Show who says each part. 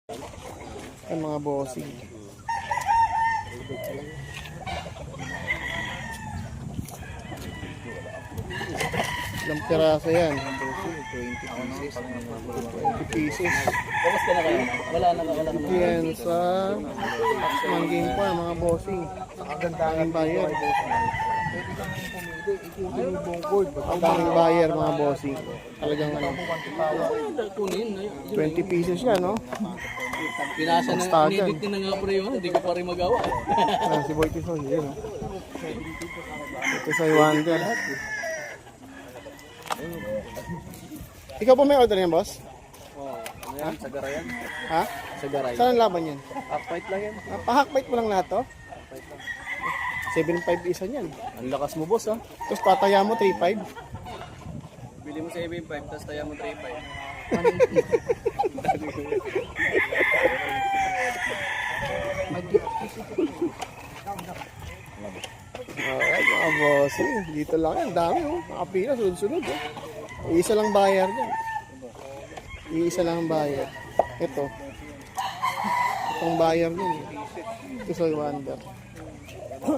Speaker 1: Ay, mga bossing. Ilang piraso yan? 20 pieces.
Speaker 2: Tapos ka na kayo? Wala na.
Speaker 1: Yan sa Mangging pa, mga bossing. Ang buyer. Ang daming buyer, mga bossing. Talagang ano, 20 pieces yan, no?
Speaker 2: Pinasa na,
Speaker 1: Stagan.
Speaker 2: nidit na nga pre yun, hindi ko pa rin magawa.
Speaker 1: Ah, si Boy Tisoy, yun, no? Tisoy Wonder. Ikaw po may order yan, boss?
Speaker 2: Oo, ano yan? Sagara yan?
Speaker 1: Ha?
Speaker 2: Sagara yan.
Speaker 1: Saan ang laban yan?
Speaker 2: Half-fight lang yan.
Speaker 1: Ah, pa-hackbite mo lang lahat, to? 7.5 isa niyan.
Speaker 2: Ang lakas mo boss ha.
Speaker 1: Tapos tataya mo 3.5.
Speaker 2: Bili mo sa 7.5, tapos taya mo 3.5.
Speaker 1: Alright, mga bossing. Dito lang yan. Dami, oh. Nakapila, sunod-sunod, oh. Iisa lang bayar dyan. Iisa lang ang bayar. Ito. Itong bayar dyan. Ito sa Wonder.